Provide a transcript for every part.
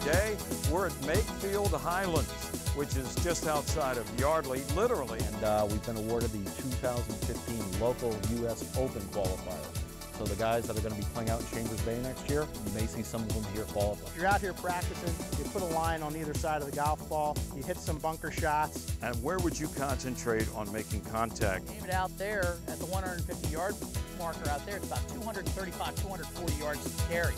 today we're at Makefield, Highlands, which is just outside of Yardley, literally. And we've been awarded the 2015 local U.S. Open qualifier. So the guys that are going to be playing out in Chambers Bay next year, you may see some of them here qualify. If you're out here practicing, you put a line on either side of the golf ball, you hit some bunker shots. And where would you concentrate on making contact? Aim it out there at the 150-yard marker out there. It's about 235, 240 yards to carry.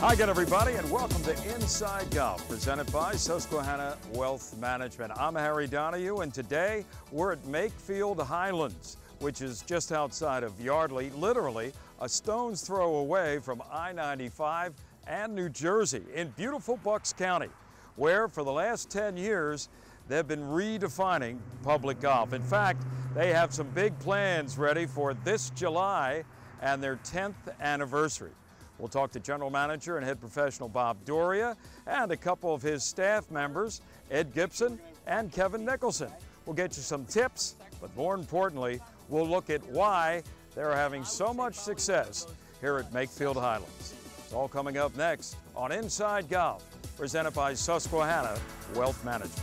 Hi again, everybody, and welcome to Inside Golf, presented by Susquehanna Wealth Management. I'm Harry Donahue, and today we're at Makefield, Highlands, which is just outside of Yardley, literally a stone's throw away from I-95 and New Jersey in beautiful Bucks County, where for the last 10 years, they've been redefining public golf. In fact, they have some big plans ready for this July and their 10th anniversary. We'll talk to General Manager and Head Professional Bob Doria and a couple of his staff members, Ed Gibson and Kevin Nicholson. We'll get you some tips, but more importantly, we'll look at why they're having so much success here at Makefield Highlands. It's all coming up next on Inside Golf, presented by Susquehanna Wealth Management.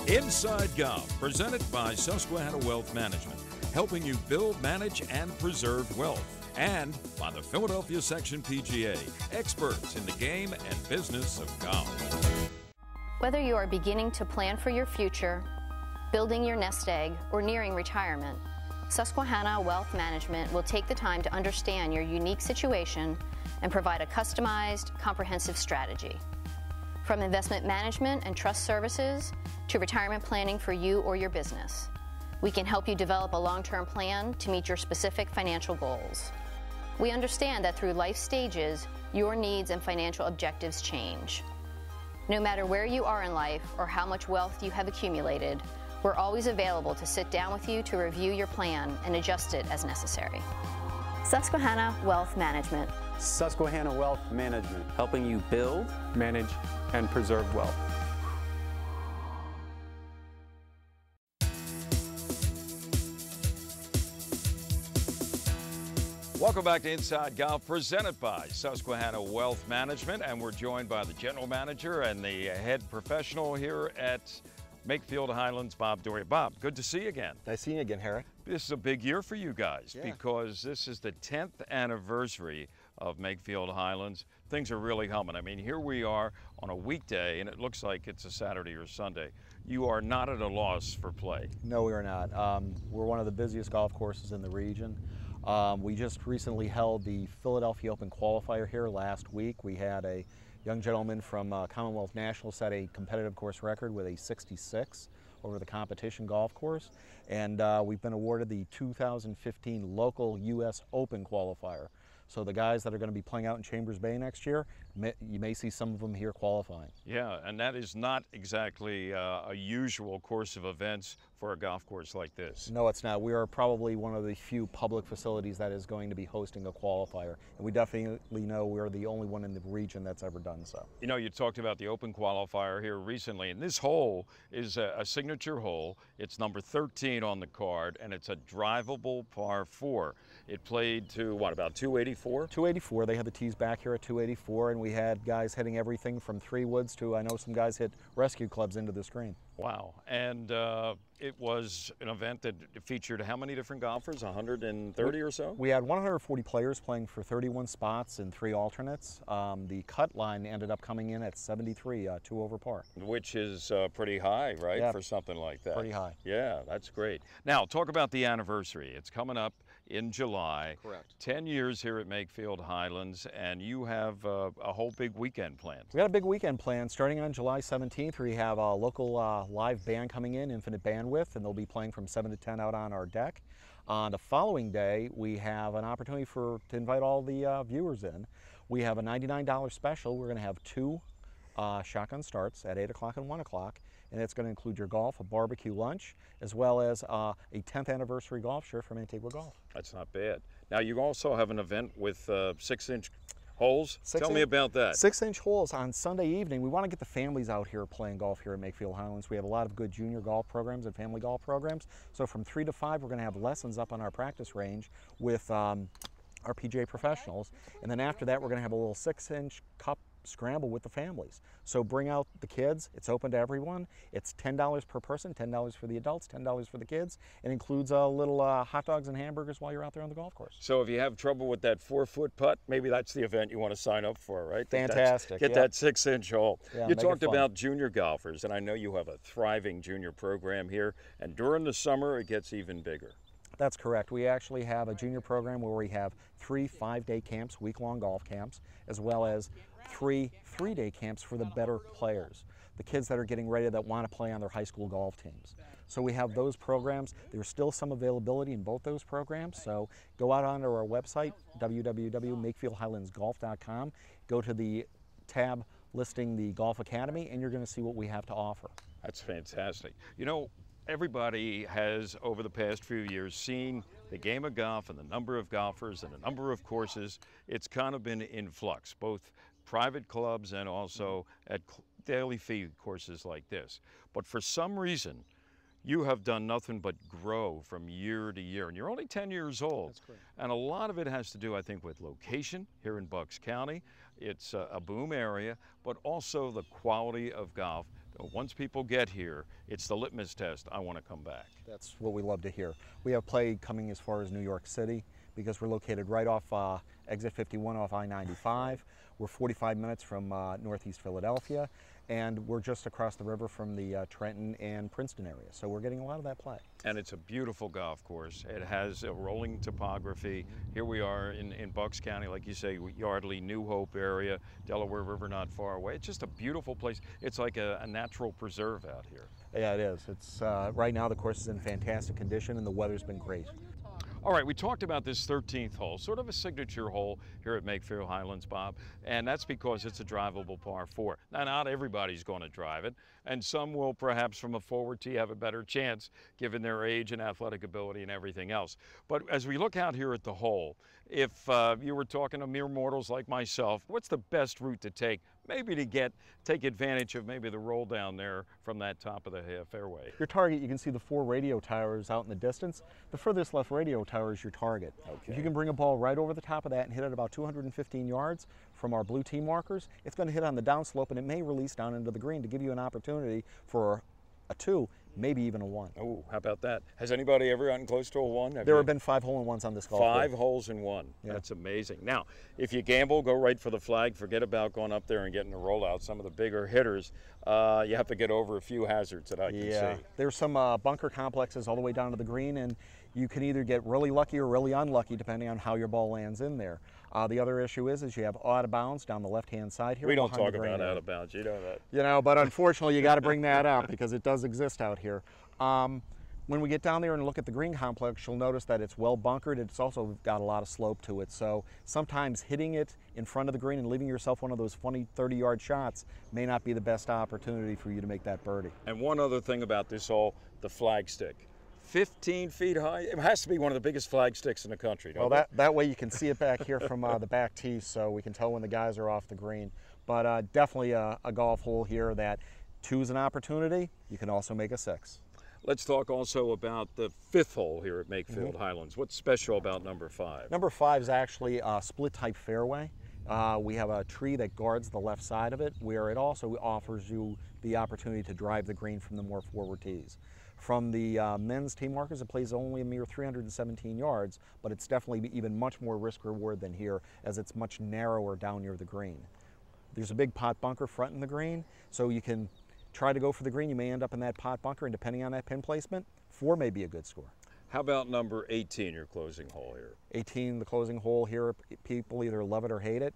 Inside Golf, presented by Susquehanna Wealth Management, helping you build, manage, and preserve wealth. And by the Philadelphia Section PGA, experts in the game and business of golf. Whether you are beginning to plan for your future, building your nest egg, or nearing retirement, Susquehanna Wealth Management will take the time to understand your unique situation and provide a customized, comprehensive strategy. From investment management and trust services to retirement planning for you or your business, we can help you develop a long-term plan to meet your specific financial goals. We understand that through life stages, your needs and financial objectives change. No matter where you are in life or how much wealth you have accumulated, we're always available to sit down with you to review your plan and adjust it as necessary. Susquehanna Wealth Management. Susquehanna Wealth Management, helping you build, manage, and preserve wealth. Welcome back to Inside Golf, presented by Susquehanna Wealth Management, and we're joined by the General Manager and the Head Professional here at Makefield Highlands, Bob Doria. Bob, good to see you again. Nice seeing you again, Harry. This is a big year for you guys because this is the 10th anniversary of Makefield Highlands. Things are really humming. I mean, here we are on a weekday, and it looks like it's a Saturday or Sunday. You are not at a loss for play. No, we are not. We're one of the busiest golf courses in the region. We just recently held the Philadelphia Open Qualifier here last week. We had a young gentleman from Commonwealth National set a competitive course record with a 66 over the competition golf course. And we've been awarded the 2015 local U.S. Open Qualifier. So the guys that are going to be playing out in Chambers Bay next year, you may see some of them here qualifying. Yeah, and that is not exactly a usual course of events for a golf course like this. No, it's not. We are probably one of the few public facilities that is going to be hosting a qualifier. And we definitely know we're the only one in the region that's ever done so. You know, you talked about the Open Qualifier here recently, and this hole is a signature hole. It's number 13 on the card, and it's a drivable par 4. It played to, what, about 284? 284. They had the tees back here at 284, and we had guys hitting everything from 3 woods to, I know some guys hit rescue clubs into the screen. Wow. And it was an event that featured how many different golfers? 130 or so? We had 140 players playing for 31 spots and 3 alternates. The cut line ended up coming in at 73, 2 over par. Which is pretty high, right, yeah, for something like that? Pretty high. Yeah, that's great. Now, talk about the anniversary. It's coming up in July. Correct. 10 years here at Makefield Highlands, and you have a whole big weekend planned. We got a big weekend planned. Starting on July 17th, we have a local live band coming in, Infinite Bandwidth, and they'll be playing from 7 to 10 out on our deck. On the following day, we have an opportunity to invite all the viewers in. We have a $99 special. We're going to have 2 shotgun starts at 8 o'clock and 1 o'clock, and it's going to include your golf, a barbecue lunch, as well as a 10th anniversary golf shirt from Antigua Golf. That's not bad. Now, you also have an event with 6-inch holes. Tell me about that. 6-inch holes on Sunday evening. We want to get the families out here playing golf here at Makefield Highlands. We have a lot of good junior golf programs and family golf programs. So from 3 to 5, we're going to have lessons up on our practice range with our PGA professionals. And then after that, we're going to have a little 6-inch cup scramble with the families. So bring out the kids. It's open to everyone. It's $10 per person, $10 for the adults, $10 for the kids. It includes a little hot dogs and hamburgers while you're out there on the golf course. So if you have trouble with that 4-foot putt, maybe that's the event you want to sign up for, right? Fantastic. Get that 6-inch hole. Yeah, you talked about junior golfers, and I know you have a thriving junior program here, and during the summer it gets even bigger. That's correct. We actually have a junior program where we have 3 5-day camps, week-long golf camps, as well as 3 3-day camps for the better players, the kids that are getting ready that want to play on their high school golf teams. So we have those programs. There's still some availability in both those programs, so go out onto our website, www.makefieldhighlandsgolf.com, go to the tab listing the Golf Academy, and you're going to see what we have to offer. That's fantastic. You know, everybody has, over the past few years, seen the game of golf and the number of golfers and the number of courses. It's kind of been in flux, both private clubs and also at daily fee courses like this. But for some reason, you have done nothing but grow from year to year, and you're only 10 years old. That's correct. And a lot of it has to do, I think, with location here in Bucks County. It's a boom area, but also the quality of golf. Once people get here, it's the litmus test. I want to come back. That's what we love to hear. We have play coming as far as New York City because we're located right off exit 51 off I-95. We're 45 minutes from northeast Philadelphia, and we're just across the river from the Trenton and Princeton area. So we're getting a lot of that play. And it's a beautiful golf course. It has a rolling topography. Here we are in Bucks County, like you say, Yardley, New Hope area, Delaware River not far away. It's just a beautiful place. It's like a natural preserve out here. Yeah, it is. It's right now the course is in fantastic condition and the weather's been great. All right, we talked about this 13th hole, sort of a signature hole here at Makefield Highlands, Bob, and that's because it's a drivable par 4. Now, not everybody's going to drive it, and some will perhaps from a forward tee have a better chance given their age and athletic ability and everything else. But as we look out here at the hole, if you were talking to mere mortals like myself, what's the best route to take, maybe to take advantage of maybe the roll down there from that top of the fairway? Your target, you can see the 4 radio towers out in the distance. The furthest left radio tower is your target. Okay. If you can bring a ball right over the top of that and hit it about 215 yards from our blue tee markers, it's going to hit on the downslope and it may release down into the green to give you an opportunity for a 2, maybe even a 1. Oh, how about that? Has anybody ever gotten close to a 1? There have been 5 hole-in-ones on this golf course. 5 holes in 1. Yeah. That's amazing. Now, if you gamble, go right for the flag. Forget about going up there and getting a rollout. Some of the bigger hitters, you have to get over a few hazards that I can see. There's some bunker complexes all the way down to the green, and you can either get really lucky or really unlucky depending on how your ball lands in there. The other issue is you have out of bounds down the left-hand side here. We don't talk about out of bounds, you know that. You know, but unfortunately you got to bring that up because it does exist out here. When we get down there and look at the green complex, you'll notice that it's well bunkered. It's also got a lot of slope to it. So sometimes hitting it in front of the green and leaving yourself one of those funny 30-yard shots may not be the best opportunity for you to make that birdie. And one other thing about this hole, the flag stick. 15 feet high. It has to be one of the biggest flag sticks in the country. Well, that way you can see it back here from the back tee, so we can tell when the guys are off the green. But definitely a golf hole here that 2 is an opportunity. You can also make a 6. Let's talk also about the 5th hole here at Makefield Highlands. What's special about number 5? Number 5 is actually a split type fairway. We have a tree that guards the left side of it, where it also offers you the opportunity to drive the green from the more forward tees. From the men's tee markers, it plays only a mere 317 yards, but it's definitely even much more risk reward than here, as it's much narrower down near the green. There's a big pot bunker fronting the green, so you can try to go for the green. You may end up in that pot bunker, and depending on that pin placement, 4 may be a good score. How about number 18, your closing hole here? 18, the closing hole here, people either love it or hate it.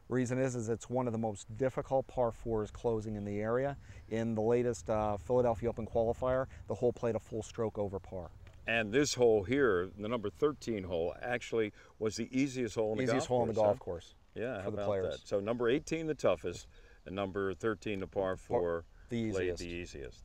Reason is it's one of the most difficult par 4s closing in the area. In the latest Philadelphia Open Qualifier, the hole played a full stroke over par. And this hole here, the number 13 hole, actually was the easiest hole in the golf course. Easiest hole in the golf course. Yeah, for the about players. That? So number 18, the toughest, and number 13, the par 4, the easiest. played the easiest.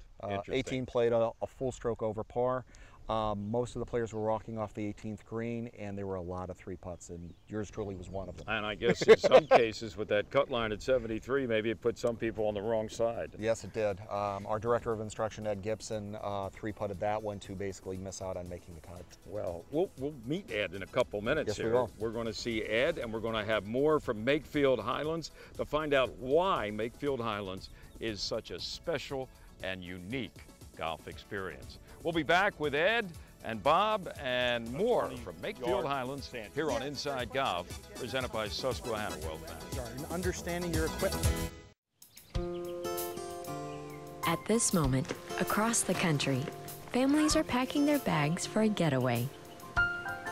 18 played a full stroke over par. Most of the players were walking off the 18th green, and there were a lot of 3-putts, and yours truly was one of them. And I guess in some cases with that cut line at 73, maybe it put some people on the wrong side. Yes, it did. Our director of instruction, Ed Gibson, 3-putted that one to basically miss out on making the cut. Well, we'll meet Ed in a couple minutes Yes, here. we will. We're going to see Ed, and we're going to have more from Makefield Highlands to find out why Makefield Highlands is such a special and unique golf experience. We'll be back with Ed and Bob and more from Makefield Highlands here on Inside Golf, presented by Susquehanna Wealth Management. Sorry, and understanding your equipment. At this moment, across the country, families are packing their bags for a getaway.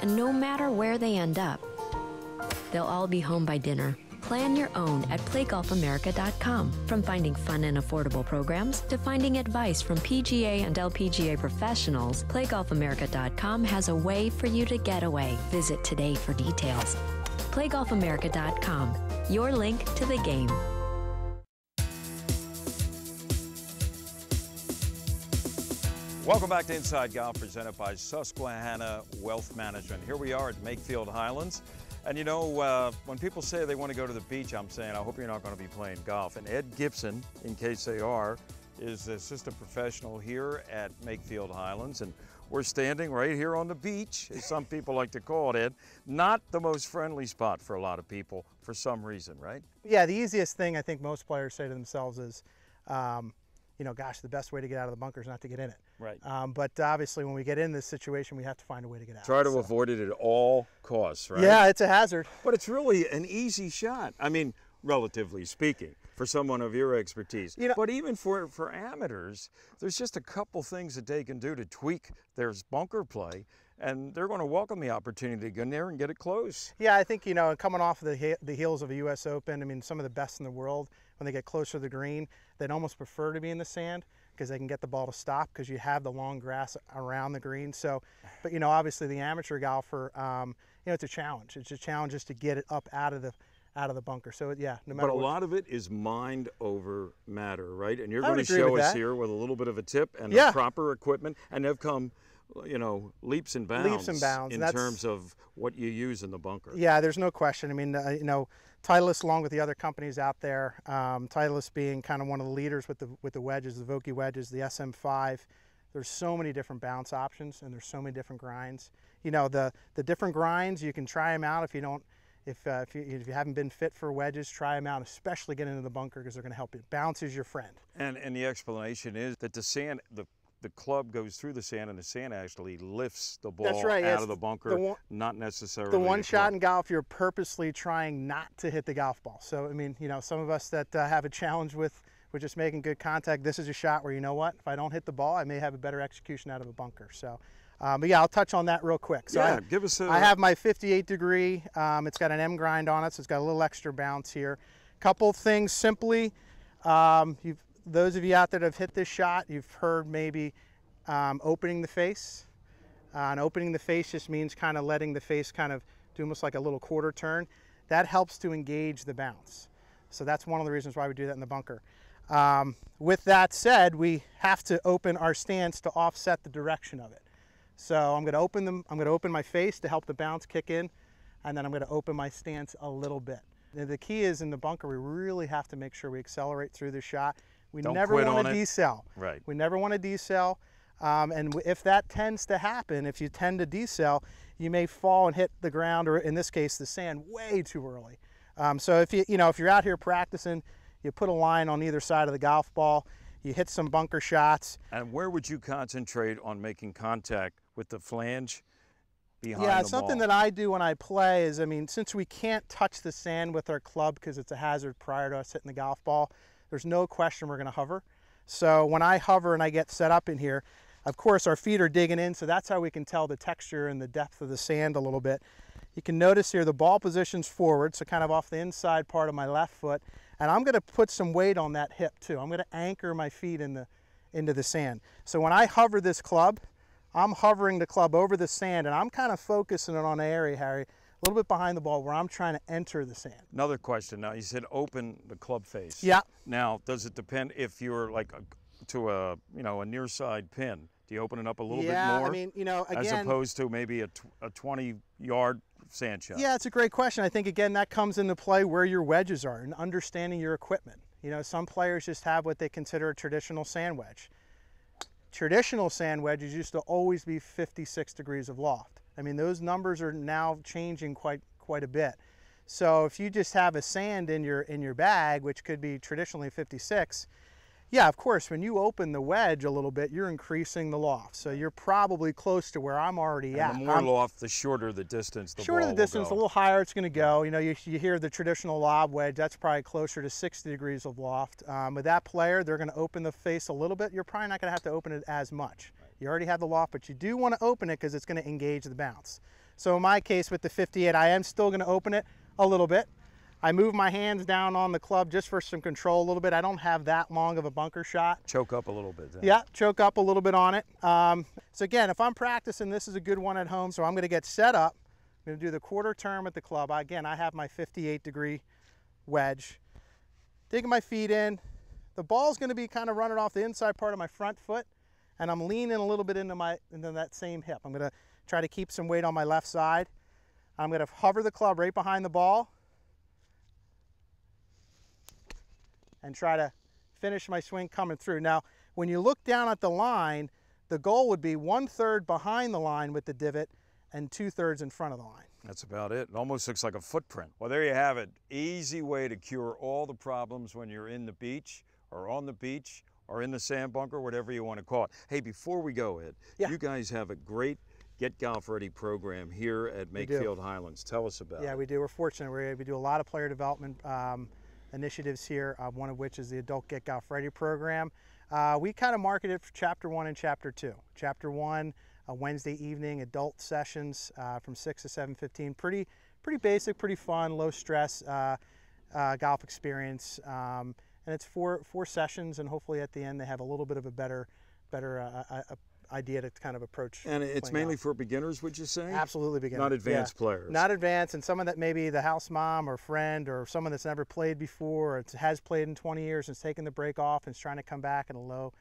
And no matter where they end up, they'll all be home by dinner. Plan your own at playgolfamerica.com. From finding fun and affordable programs to finding advice from PGA and LPGA professionals, playgolfamerica.com has a way for you to get away. Visit today for details. playgolfamerica.com, your link to the game. Welcome back to Inside Golf, presented by Susquehanna Wealth Management. Here we are at Makefield Highlands. And you know, when people say they want to go to the beach, I'm saying, I hope you're not going to be playing golf. And Ed Gibson, in case they are, is the assistant professional here at Makefield Highlands. And we're standing right here on the beach, as some people like to call it, Ed. Not the most friendly spot for a lot of people for some reason, right? Yeah, the easiest thing I think most players say to themselves is, you know, gosh, the best way to get out of the bunker is not to get in it. Right. But obviously when we get in this situation, we have to find a way to get out. Try to avoid it at all costs, right? Yeah, it's a hazard. But it's really an easy shot. I mean, relatively speaking, for someone of your expertise. You know, but even for amateurs, there's just a couple things that they can do to tweak their bunker play, and they're going to welcome the opportunity to go in there and get it close. Yeah, I think, you know, coming off of the heels of a U.S. Open, I mean, some of the best in the world, when they get closer to the green, they'd almost prefer to be in the sand because they can get the ball to stop because you have the long grass around the green. So, but, you know, obviously the amateur golfer, you know, it's a challenge. It's a challenge just to get it up out of the bunker. So, yeah, no matter But a what. lot of it is mind over matter, right? And you're I going would to agree show with us that. here with a little bit of a tip and Yeah. the proper equipment, and they've come, you know, leaps and bounds, in terms of what you use in the bunker. Yeah, there's no question. I mean, you know, Titleist, along with the other companies out there, Titleist being kind of one of the leaders with the wedges, the Vokey wedges, the SM5. There's so many different bounce options, and there's so many different grinds. You know, the different grinds, you can try them out if you don't. If you haven't been fit for wedges, try them out, especially get into the bunker because they're going to help you. Bounce is your friend. And the explanation is that the sand, the club goes through the sand, and the sand actually lifts the ball That's right, out yes. of the bunker, not necessarily The one shot club. in golf, you're purposely trying not to hit the golf ball. So, I mean, you know, some of us that have a challenge with just making good contact, this is a shot where, you know what, if I don't hit the ball, I may have a better execution out of a bunker. So, but yeah, I'll touch on that real quick. So yeah, give us a... I have my 58 degree. It's got an M grind on it, so it's got a little extra bounce here. Couple things simply. Those of you out there that have hit this shot, you've heard maybe opening the face. And opening the face just means kind of letting the face kind of do almost like a little quarter turn. That helps to engage the bounce. So that's one of the reasons why we do that in the bunker. With that said, we have to open our stance to offset the direction of it. So I'm going to open my face to help the bounce kick in, and then I'm going to open my stance a little bit. The key is in the bunker, we really have to make sure we accelerate through the shot. We never want to decel. Right. We never want to decel. And if that tends to happen, if you tend to decel, you may fall and hit the ground, or in this case, the sand, way too early. So if if you're out here practicing, you put a line on either side of the golf ball, you hit some bunker shots. And where would you concentrate on making contact with the flange behind Yeah, the something ball? that I do when I play is, I mean, since we can't touch the sand with our club because it's a hazard prior to us hitting the golf ball, there's no question we're going to hover. So when I hover and I get set up in here, of course our feet are digging in, so that's how we can tell the texture and the depth of the sand a little bit. You can notice here the ball position's forward, so kind of off the inside part of my left foot, and I'm going to put some weight on that hip too. I'm going to anchor my feet into the sand. So when I hover this club, I'm hovering the club over the sand, and I'm kind of focusing it on an area, Harry, a little bit behind the ball where I'm trying to enter the sand. Another question. Now, you said open the club face. Yeah. Now, does it depend if you're like to a near side pin? Do you open it up a little bit Yeah, more? I mean, you know, again, as opposed to maybe a 20-yard sand shot. Yeah, it's a great question. I think, again, that comes into play where your wedges are and understanding your equipment. You know, some players just have what they consider a traditional sand wedge. Traditional sand wedges used to always be 56 degrees of loft. I mean, those numbers are now changing quite a bit. So if you just have a sand in your bag, which could be traditionally 56, yeah, of course, when you open the wedge a little bit, you're increasing the loft. So you're probably close to where I'm already at. The more loft, the shorter the distance the shorter ball the distance, will go. a little higher it's going to go. You know, you hear the traditional lob wedge, that's probably closer to 60 degrees of loft. With that player, they're going to open the face a little bit. You're probably not going to have to open it as much. You already have the loft, but you do want to open it because it's going to engage the bounce. So in my case with the 58, I am still going to open it a little bit. I move my hands down on the club just for some control a little bit. I don't have that long of a bunker shot. Choke up a little bit then. Yeah, choke up a little bit on it. So again, if I'm practicing, this is a good one at home, so I'm going to get set up. I'm going to do the quarter turn with the club. Again, I have my 58-degree wedge. Digging my feet in. The ball's going to be kind of running off the inside part of my front foot, and I'm leaning a little bit into that same hip. I'm going to try to keep some weight on my left side. I'm going to hover the club right behind the ball and try to finish my swing coming through. Now, when you look down at the line, the goal would be 1/3 behind the line with the divot and 2/3 in front of the line. That's about it. It almost looks like a footprint. Well, there you have it. Easy way to cure all the problems when you're in the beach or on the beach or in the sand bunker, whatever you want to call it. Hey, before we go, Ed, you guys have a great Get Golf Ready program here at Makefield Highlands. Tell us about it. Yeah, we do. We're fortunate. We do a lot of player development initiatives here, one of which is the Adult Get Golf Ready program. We kind of market it for Chapter 1 and Chapter 2. Chapter 1, Wednesday evening adult sessions from 6 to 7:15. Pretty basic, pretty fun, low stress golf experience. And it's four sessions, and hopefully at the end they have a little bit of a better idea to kind of approach. And it's mainly for beginners, would you say? Absolutely beginners. Not advanced players. Not advanced, and someone that maybe the house mom or friend or someone that's never played before or has played in 20 years and is taking the break off and is trying to come back in a low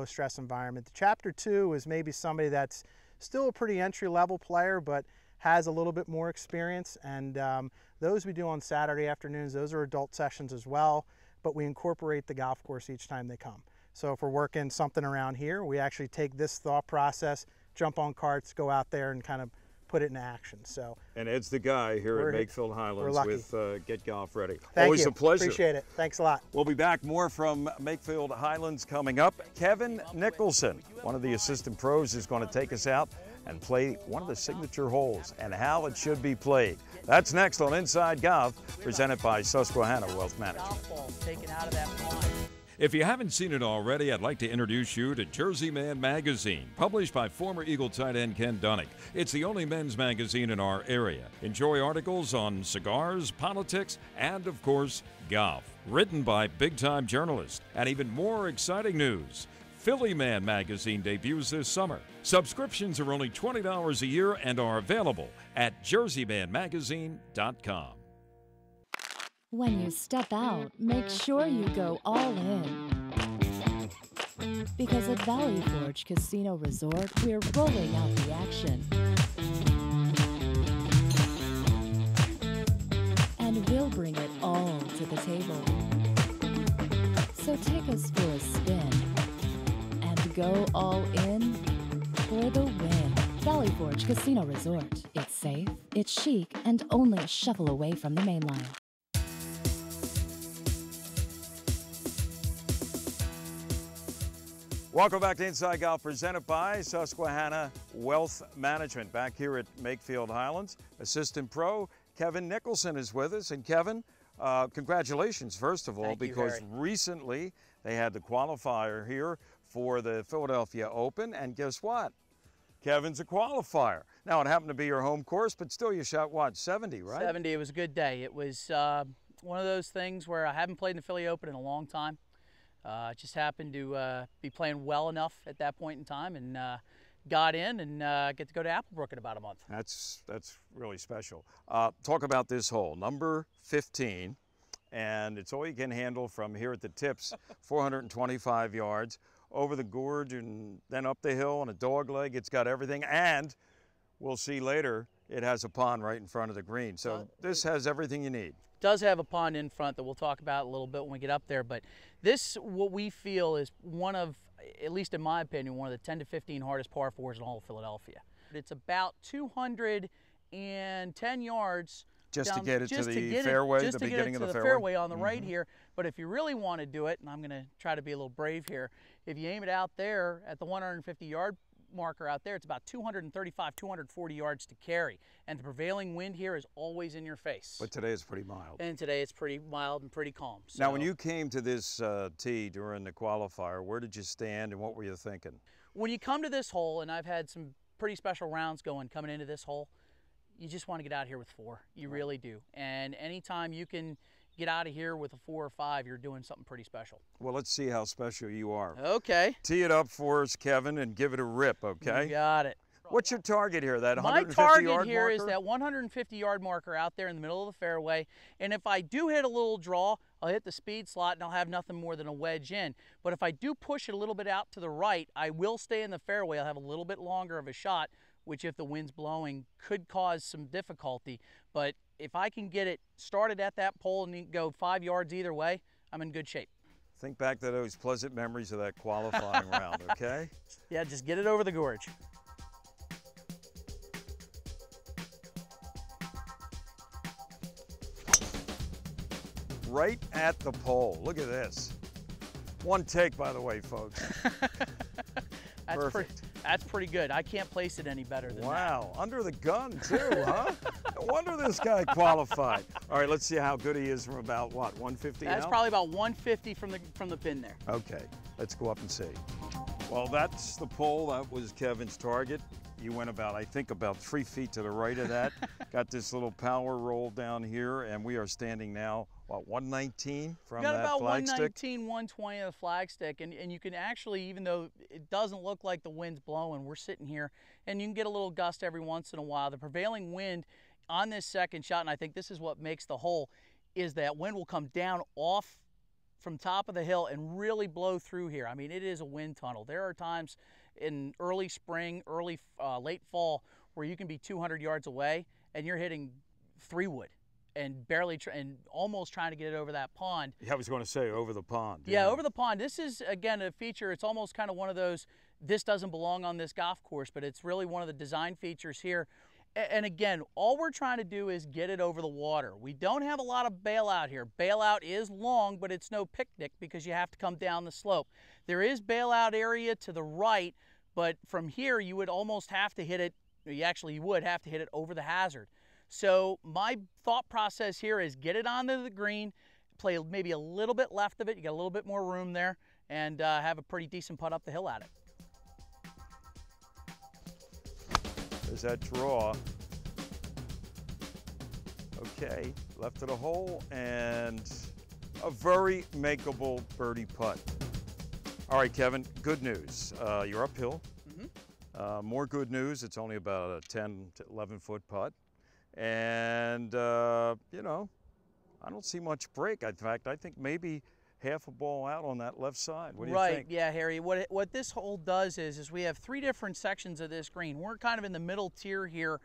stress environment. The Chapter 2 is maybe somebody that's still a pretty entry-level player but has a little bit more experience, and those we do on Saturday afternoons. Those are adult sessions as well, but we incorporate the golf course each time they come. So if we're working something around here, we actually take this thought process, jump on carts, go out there and kind of put it in action. So. And Ed's the guy here at Makefield Highlands with Get Golf Ready. Always a pleasure. Appreciate it. Thanks a lot. We'll be back more from Makefield Highlands coming up. Kevin Nicholson, one of the assistant pros, is going to take us out and play one of the signature holes and how it should be played. That's next on Inside Golf, presented by Susquehanna Wealth Management. Golf ball taken out of that pond. If you haven't seen it already, I'd like to introduce you to Jersey Man magazine, published by former Eagle tight end Ken Dunnick. It's the only men's magazine in our area. Enjoy articles on cigars, politics, and, of course, golf. Written by big-time journalists. And even more exciting news. Philly Man magazine debuts this summer. Subscriptions are only $20 a year and are available at jerseymanmagazine.com. When you step out, make sure you go all in. Because at Valley Forge Casino Resort, we're rolling out the action. And we'll bring it all to the table. So take us for a spin and go all in for the win. Valley Forge Casino Resort. It's safe, it's chic, and only a shuffle away from the main line. Welcome back to Inside Golf, presented by Susquehanna Wealth Management. Back here at Makefield Highlands, assistant pro Kevin Nicholson is with us. And Kevin, congratulations, first of all, Thank you, because Harry. recently they had the qualifier here for the Philadelphia Open, and guess what? Kevin's a qualifier. Now, it happened to be your home course, but still you shot, what, 70, right? 70, it was a good day. It was one of those things where I haven't played in the Philly Open in a long time. Just happened to be playing well enough at that point in time, and got in and get to go to Applebrook in about a month. That's really special. Talk about this hole, number 15, and it's all you can handle from here at the tips, 425 yards. over the gorge and then up the hill on a dog leg. It's got everything, and we'll see later, it has a pond right in front of the green. So this has everything you need. Does have a pond in front that we'll talk about a little bit when we get up there, but this, what we feel, is one of, at least in my opinion, one of the 10 to 15 hardest par fours in all of Philadelphia. It's about 210 yards just down, to get it to the fairway, the beginning of the fairway on the right here. But if you really want to do it, and I'm going to try to be a little brave here, if you aim it out there at the 150-yard marker out there, it's about 235, 240 yards to carry, and the prevailing wind here is always in your face. But today it's pretty mild. And today it's pretty mild and pretty calm. So, now, when you came to this tee during the qualifier, where did you stand and what were you thinking? When you come to this hole, and I've had some pretty special rounds coming into this hole, you just want to get out here with 4. You really do. And anytime you can get out of here with a 4 or 5, you're doing something pretty special. Well, let's see how special you are. Okay. Tee it up for us, Kevin, and give it a rip, okay? You got it. What's your target here, that 150-yard marker? My target here is that 150-yard marker out there in the middle of the fairway. And if I do hit a little draw, I'll hit the speed slot and I'll have nothing more than a wedge in. But if I do push it a little bit out to the right, I will stay in the fairway. I'll have a little bit longer of a shot, which if the wind's blowing could cause some difficulty. But if I can get it started at that pole and go 5 yards either way, I'm in good shape. Think back to those pleasant memories of that qualifying round, okay? Yeah, just get it over the gorge. Right at the pole. Look at this. One take, by the way, folks. Perfect. That's pretty good. I can't place it any better than that. Wow, under the gun too, huh? No wonder this guy qualified. All right, let's see how good he is from about, what, 150 That's now? probably about 150 from the pin there. Okay, let's go up and see. Well, that's the pole. That was Kevin's target. You went about, I think, about 3 feet to the right of that. Got this little power roll down here, and we are standing now, what, 119 from that about flagstick? 119, 120 of the flagstick, and you can actually, even though it doesn't look like the wind's blowing, we're sitting here, and you can get a little gust every once in a while. The prevailing wind on this second shot, and I think this is what makes the hole, is that wind will come down off from top of the hill and really blow through here. I mean, it is a wind tunnel. There are times in early spring, late fall, where you can be 200 yards away and you're hitting 3-wood and barely and almost trying to get it over that pond. Yeah, I was going to say over the pond. Yeah, over the pond. This is, again, a feature. It's almost kind of one of those, this doesn't belong on this golf course, but it's really one of the design features here. And again, all we're trying to do is get it over the water. We don't have a lot of bailout here. Bailout is long, but it's no picnic because you have to come down the slope. There is bailout area to the right, but from here you would almost have to hit it, you would have to hit it over the hazard. So my thought process here is get it onto the green, play maybe a little bit left of it, you got a little bit more room there, and have a pretty decent putt up the hill at it. There's that draw. Okay, left of the hole, and a very makeable birdie putt. All right, Kevin, good news. You're uphill. More good news, it's only about a 10 to 11 foot putt. And, you know, I don't see much break. In fact, I think maybe half a ball out on that left side. What do you think? Right, yeah, Harry. What this hole does is we have 3 different sections of this green. We're kind of in the middle tier here,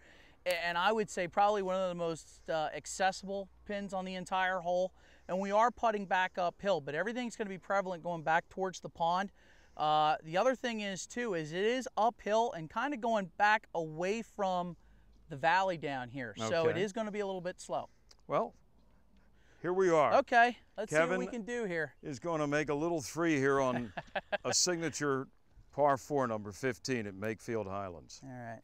and I would say probably one of the most accessible pins on the entire hole. And we are putting back uphill, but everything's going to be prevalent going back towards the pond. The other thing is, too, is it is uphill and kind of going back away from the valley down here. Okay. So it is going to be a little bit slow. Well, here we are. Okay, let's see Kevin what we can do here. Is going to make a little 3 here on a signature par 4, number 15 at Makefield Highlands. All right.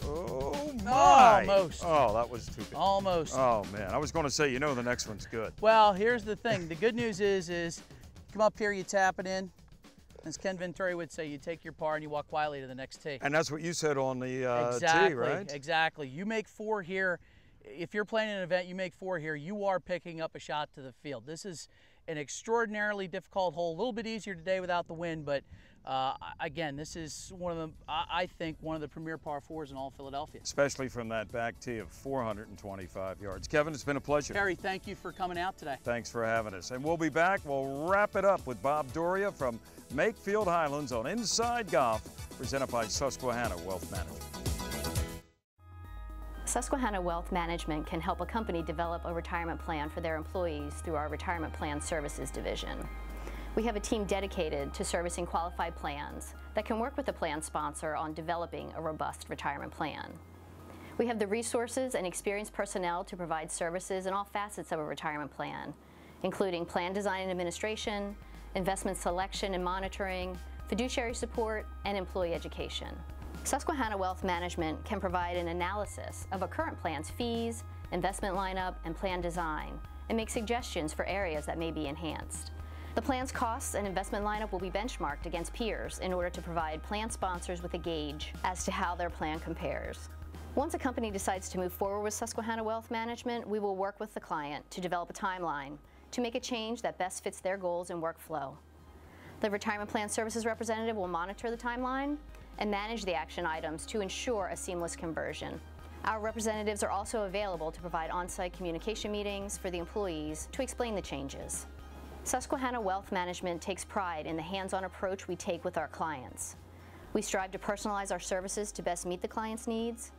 Oh my! Almost. Oh, that was too good. Almost. Oh man, I was going to say, you know, the next one's good. Well, here's the thing. The good news is you come up here, you tap it in. As Ken Venturi would say, you take your par and you walk quietly to the next tee. And that's what you said on the tee, right? Exactly. You make 4 here. If you're playing an event, you make 4 here, you are picking up a shot to the field. This is an extraordinarily difficult hole. A little bit easier today without the wind, but Again, this is one of the, I think, one of the premier par fours in all of Philadelphia. Especially from that back tee of 425 yards. Kevin, it's been a pleasure. Terry, thank you for coming out today. Thanks for having us. And we'll be back. We'll wrap it up with Bob Doria from Makefield Highlands on Inside Golf, presented by Susquehanna Wealth Management. Susquehanna Wealth Management can help a company develop a retirement plan for their employees through our Retirement Plan Services division. We have a team dedicated to servicing qualified plans that can work with the plan sponsor on developing a robust retirement plan. We have the resources and experienced personnel to provide services in all facets of a retirement plan, including plan design and administration, investment selection and monitoring, fiduciary support, and employee education. Susquehanna Wealth Management can provide an analysis of a current plan's fees, investment lineup, and plan design, and make suggestions for areas that may be enhanced. The plan's costs and investment lineup will be benchmarked against peers in order to provide plan sponsors with a gauge as to how their plan compares. Once a company decides to move forward with Susquehanna Wealth Management, we will work with the client to develop a timeline to make a change that best fits their goals and workflow. The Retirement Plan Services representative will monitor the timeline and manage the action items to ensure a seamless conversion. Our representatives are also available to provide on-site communication meetings for the employees to explain the changes. Susquehanna Wealth Management takes pride in the hands-on approach we take with our clients. We strive to personalize our services to best meet the client's needs,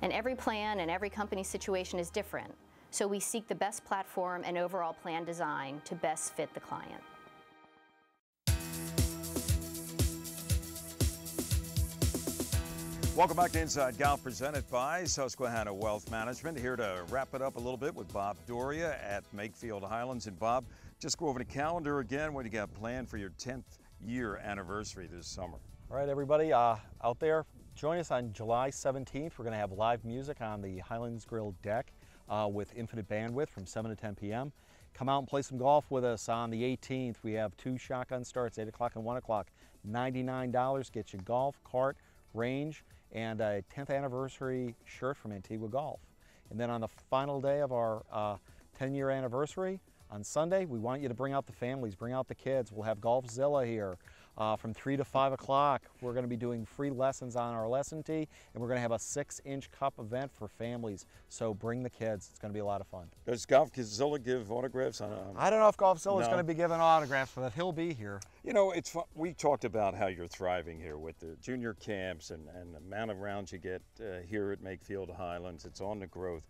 and every plan and every company's situation is different, so we seek the best platform and overall plan design to best fit the client. Welcome back to Inside Golf, presented by Susquehanna Wealth Management. Here to wrap it up a little bit with Bob Doria at Makefield Highlands. And Bob, just go over the calendar again. What do you got planned for your 10th year anniversary this summer? All right, everybody out there, join us on July 17th. We're going to have live music on the Highlands Grill deck with infinite bandwidth from 7 to 10 p.m. Come out and play some golf with us on the 18th. We have 2 shotgun starts, 8 o'clock and 1 o'clock. $99 gets you golf, cart, range, and a 10th anniversary shirt from Antigua Golf. And then on the final day of our 10-year anniversary, on Sunday, we want you to bring out the families, bring out the kids. We'll have Golfzilla here from 3 to 5 o'clock. We're going to be doing free lessons on our lesson tee, and we're going to have a 6-inch cup event for families. So bring the kids. It's going to be a lot of fun. Does Golfzilla give autographs? I don't know if Golfzilla is going to be giving autographs, but he'll be here. You know, it's fun. We talked about how you're thriving here with the junior camps and the amount of rounds you get here at Makefield Highlands. It's on the growth.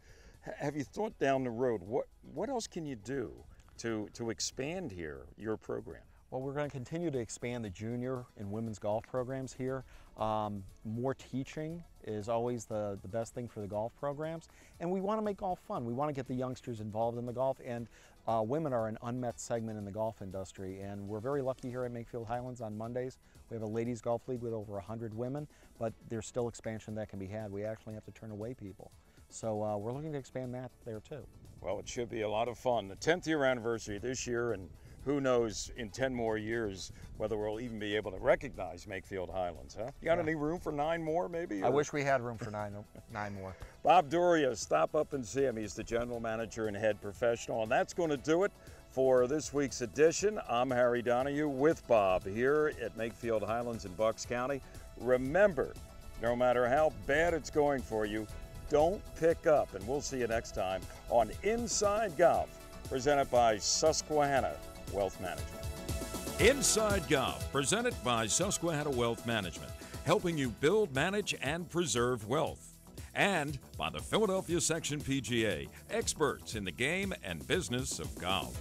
Have you thought down the road, what else can you do to expand here, your program? Well, we're going to continue to expand the junior and women's golf programs here. More teaching is always the best thing for the golf programs. And we want to make golf fun. We want to get the youngsters involved in the golf. And women are an unmet segment in the golf industry. And we're very lucky here at Makefield Highlands on Mondays. We have a ladies golf league with over 100 women, but there's still expansion that can be had. We actually have to turn away people. So we're looking to expand that there too. Well, it should be a lot of fun. The 10th year anniversary this year, and who knows in 10 more years whether we'll even be able to recognize Makefield Highlands, huh? You got any room for 9 more maybe? I wish we had room for nine more. Bob Doria, stop up and see him. He's the general manager and head professional. And that's going to do it for this week's edition. I'm Harry Donahue with Bob here at Makefield Highlands in Bucks County. Remember, no matter how bad it's going for you, don't pick up. And we'll see you next time on Inside Golf, presented by Susquehanna Wealth Management. Inside Golf, presented by Susquehanna Wealth Management, helping you build, manage, and preserve wealth. And by the Philadelphia Section PGA, experts in the game and business of golf.